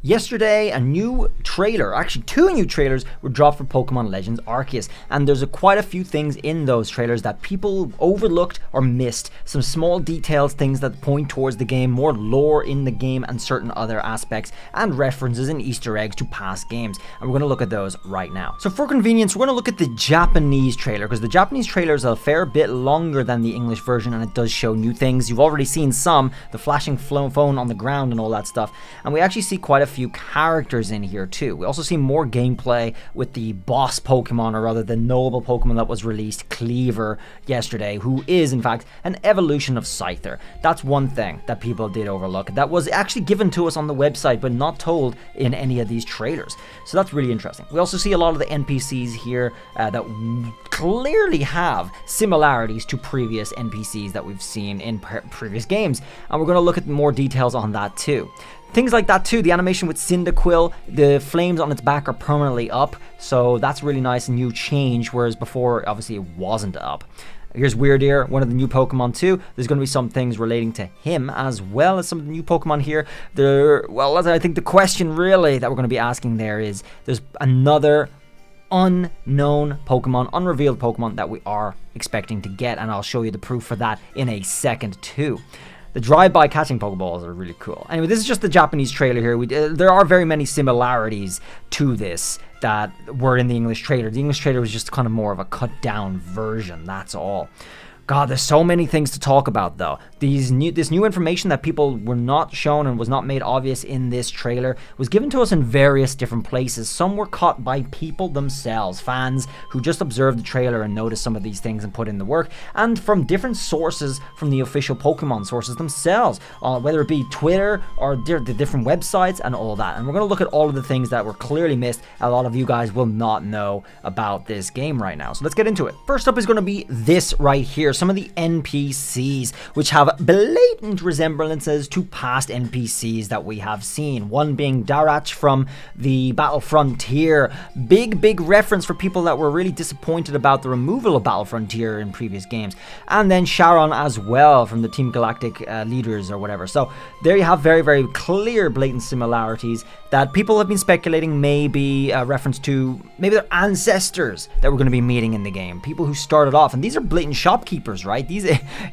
Yesterday, a new trailer, actually two new trailers, were dropped for Pokemon Legends Arceus, and there's quite a few things in those trailers that people overlooked or missed. Some small details, things that point towards the game, more lore in the game, and certain other aspects, and references and Easter eggs to past games, and we're going to look at those right now. So for convenience, we're going to look at the Japanese trailer, because the Japanese trailer is a fair bit longer than the English version, and it does show new things. You've already seen some, the flashing phone on the ground and all that stuff, and we actually see quite a few characters in here too. We also see more gameplay with the boss Pokemon, or rather the noble Pokemon that was released, Klever, yesterday, who is in fact an evolution of Scyther. That's one thing that people did overlook. That was actually given to us on the website but not told in any of these trailers. So that's really interesting. We also see a lot of the NPCs here that clearly have similarities to previous NPCs that we've seen in previous games, and we're going to look at more details on that too. Things like that too, the animation with Cyndaquil, the flames on its back are permanently up, so that's really nice, a new change, whereas before obviously it wasn't up. Here's Weirdeer, one of the new Pokemon too. There's going to be some things relating to him as well as some of the new Pokemon here. I think the question really that we're going to be asking there is, there's another unknown Pokemon, unrevealed Pokemon that we are expecting to get, and I'll show you the proof for that in a second too. The drive-by catching Pokeballs are really cool. Anyway, this is just the Japanese trailer here. There are very many similarities to this that were in the English trailer. The English trailer was just kind of more of a cut-down version, that's all. God, there's so many things to talk about though. This new information that people were not shown and was not made obvious in this trailer was given to us in various different places. Some were caught by people themselves, fans who just observed the trailer and noticed some of these things and put in the work, and from different sources from the official Pokemon sources themselves, whether it be Twitter or the different websites and all that. And we're going to look at all of the things that were clearly missed. A lot of you guys will not know about this game right now. So let's get into it. First up is going to be this right here. Some of the NPCs, which have blatant resemblances to past NPCs that we have seen. One being Darach from the Battle Frontier. Big reference for people that were really disappointed about the removal of Battle Frontier in previous games. And then Charon as well from the Team Galactic leaders or whatever. So there you have very clear blatant similarities that people have been speculating may be a reference to maybe their ancestors that we're going to be meeting in the game. People who started off, and these are blatant shopkeepers, right? These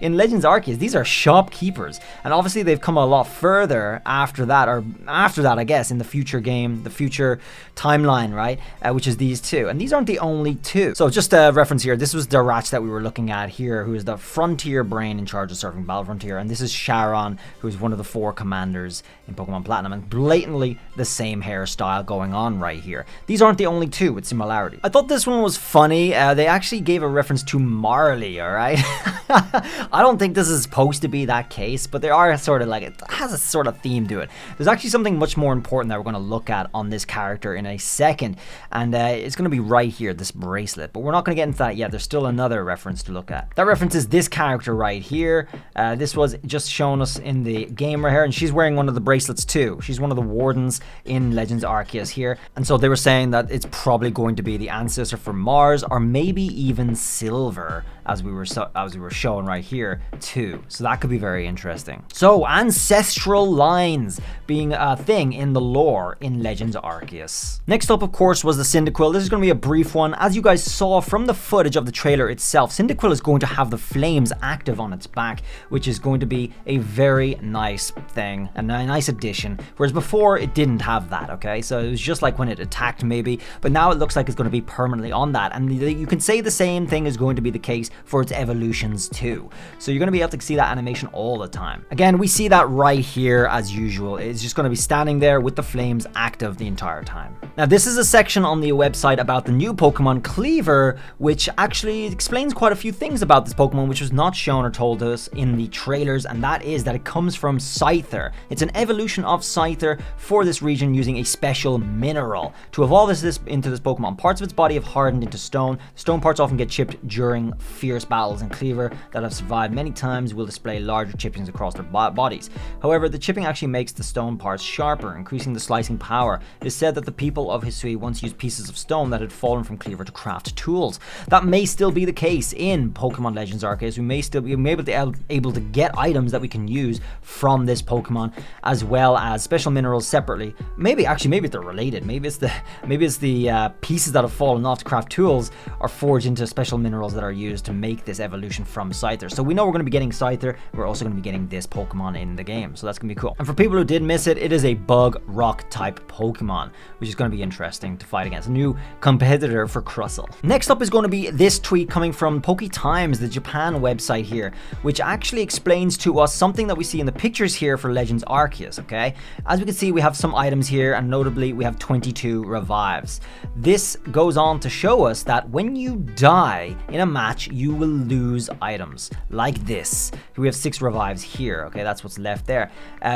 in Legends Arceus, these are shopkeepers, and obviously they've come a lot further after that, I guess, in the future game, the future timeline, right? Which is these two, and these aren't the only two. So just a reference here, this was Darach that we were looking at here, who is the Frontier brain in charge of surfing Battle Frontier, and this is Charon, who is one of the 4 commanders in Pokemon Platinum, and blatantly the same hairstyle going on right here. These aren't the only two with similarity. I thought this one was funny. They actually gave a reference to Marley, alright? I don't think this is supposed to be that case, but there are sort of like, it has a sort of theme to it. There's actually something much more important that we're going to look at on this character in a second, and it's going to be right here, this bracelet, but we're not going to get into that yet. There's still another reference to look at. That reference is this character right here. This was just shown us in the game right here, and she's wearing one of the bracelets too. She's one of the Wardens in Legends Arceus here, and so they were saying that it's probably going to be the ancestor for Mars, or maybe even Silver, as we were shown right here too. So that could be very interesting. So ancestral lines being a thing in the lore in Legends Arceus. Next up, of course, was the Cyndaquil. This is going to be a brief one. As you guys saw from the footage of the trailer itself, Cyndaquil is going to have the flames active on its back, which is going to be a very nice thing, and a nice addition, whereas before it didn't have that, okay? So it was just like when it attacked maybe, but now it looks like it's going to be permanently on that, and you can say the same thing is going to be the case for its evolutions too. So you're going to be able to see that animation all the time. Again, we see that right here as usual. It's just going to be standing there with the flames active the entire time. Now this is a section on the website about the new Pokemon Klever, which actually explains quite a few things about this Pokemon which was not shown or told to us in the trailers, and that is that it comes from Scyther. It's an evolution of Scyther for this region using a special mineral. To evolve into this Pokemon, parts of its body have hardened into stone. Stone parts often get chipped during fierce battles and Klever that have survived many times will display larger chippings across their bodies. However, the chipping actually makes the stone parts sharper, increasing the slicing power. It is said that the people of Hisui once used pieces of stone that had fallen from Klever to craft tools. That may still be the case in Pokemon Legends Arceus. We may still be able to get items that we can use from this Pokemon, as well as special minerals separately. Maybe they're related. Maybe it's the pieces that have fallen off to craft tools are forged into special minerals that are used to make this evolution from Scyther. So we know we're going to be getting Scyther. We're also going to be getting this Pokemon in the game. So that's going to be cool. And for people who did miss it, it is a bug rock type Pokemon, which is going to be interesting to fight against. A new competitor for Crustle. Next up is going to be this tweet coming from PokeTimes, the Japan website here, which actually explains to us something that we see in the pictures here for Legends Arceus, okay? As we can see, we have some items here, and notably we have 22 revives. This goes on to show us that when you die in a match, you will lose items like this. We have 6 revives here, okay? That's what's left there.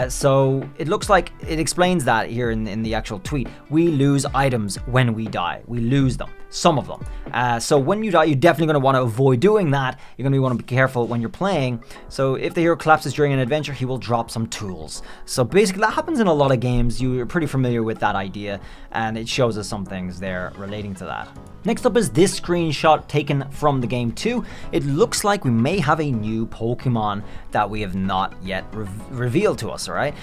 So it looks like it explains that here in the actual tweet. We lose items when we die. We lose them. Some of them. So when you die, you're definitely going to want to avoid doing that. You're going to want to be careful when you're playing. So if the hero collapses during an adventure, he will drop some tools. So basically that happens in a lot of games. You're pretty familiar with that idea, and it shows us some things there relating to that. Next up is this screenshot taken from the game too. It looks like we may have a new Pokemon that we have not yet revealed to us, alright?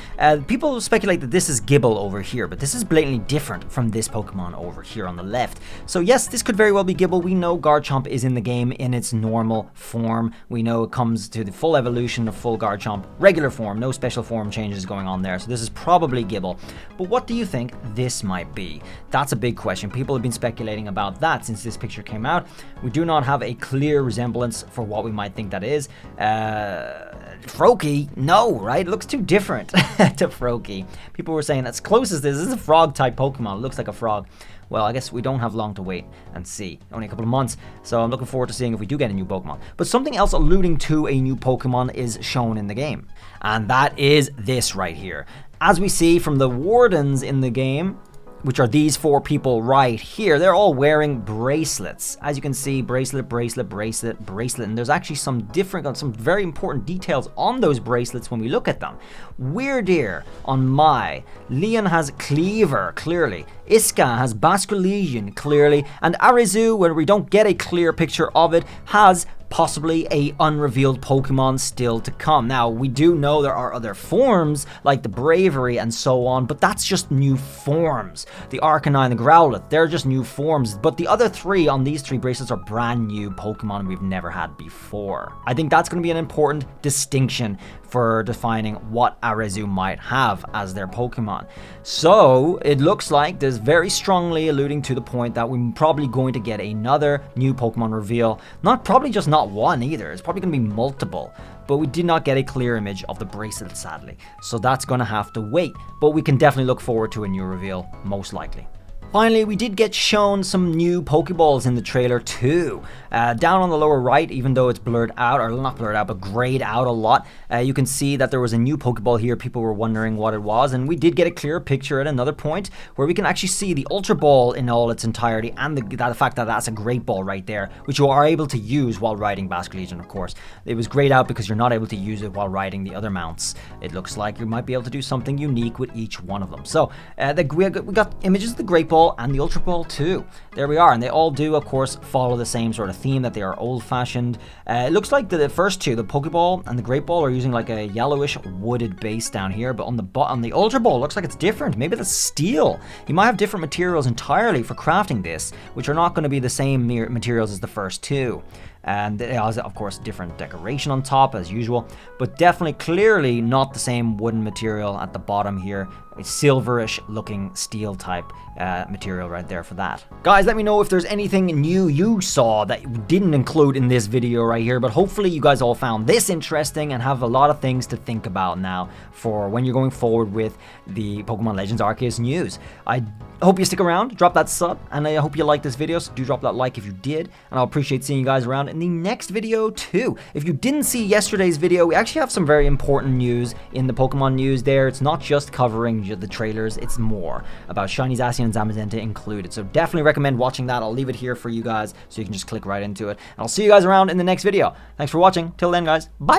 People speculate that this is Gible over here, but this is blatantly different from this Pokemon over here on the left. So yes, this could very well be Gible. We know Garchomp is in the game in its normal form. We know it comes to the full evolution of full Garchomp, regular form, no special form changes going on there. So this is probably Gible. But what do you think this might be? That's a big question. People have been speculating about that since this picture came out. We do not have a clear resemblance for what we might think that is. Froakie? No, right? It looks too different to Froakie. People were saying that's close as this is a frog type Pokemon. It looks like a frog. Well, I guess we don't have long to wait and see. Only a couple of months. So I'm looking forward to seeing if we do get a new Pokemon. But something else alluding to a new Pokemon is shown in the game. And that is this right here. As we see from the Wardens in the game, which are these 4 people right here, they're all wearing bracelets. As you can see, bracelet, bracelet, bracelet, bracelet. And there's actually some very important details on those bracelets when we look at them. Weirdeer on Mai. Leon has Klever, clearly. Iska has Basculegion, clearly. And Arizu, where we don't get a clear picture of it, has possibly a unrevealed Pokemon still to come. Now, we do know there are other forms, like the Bravery and so on, but that's just new forms. The Arcanine, the Growlithe, they're just new forms, but the other 3 on these 3 bracelets are brand new Pokemon we've never had before. I think that's going to be an important distinction for defining what Arizu might have as their Pokemon. So, it looks like there's very strongly alluding to the point that we're probably going to get another new Pokemon reveal. Probably just not one either. It's probably going to be multiple. But we did not get a clear image of the bracelet, sadly. So that's going to have to wait. But we can definitely look forward to a new reveal, most likely. Finally, we did get shown some new Pokeballs in the trailer too. Down on the lower right, even though it's blurred out, or not blurred out, but grayed out a lot, you can see that there was a new Pokeball here. People were wondering what it was, and we did get a clear picture at another point where we can actually see the Ultra Ball in all its entirety, and the fact that that's a Great Ball right there, which you are able to use while riding Basculegion, of course. It was grayed out because you're not able to use it while riding the other mounts. It looks like you might be able to do something unique with each one of them. So, we got images of the Great Ball and the Ultra Ball too. There we are, and they all do, of course, follow the same sort of theme, that they are old-fashioned. It looks like the first 2, the Pokeball and the Great Ball, are using like a yellowish wooded base down here, but on the Ultra Ball, it looks like it's different. Maybe that's steel. You might have different materials entirely for crafting this, which are not going to be the same materials as the first 2. And it has, of course, different decoration on top as usual, but definitely clearly not the same wooden material at the bottom here. A silverish looking steel type material right there for that. Guys, let me know if there's anything new you saw that we didn't include in this video right here, but hopefully you guys all found this interesting and have a lot of things to think about now for when you're going forward with the Pokemon Legends Arceus news. I hope you stick around, drop that sub, and I hope you like this video, so do drop that like if you did, and I'll appreciate seeing you guys around in the next video too. If you didn't see yesterday's video, we actually have some very important news in the Pokemon news there. It's not just covering change. The trailers, it's more about Shiny Zacian and Zamazenta included. So definitely recommend watching that. I'll leave it here for you guys so you can just click right into it. And I'll see you guys around in the next video. Thanks for watching. Till then, guys. Bye.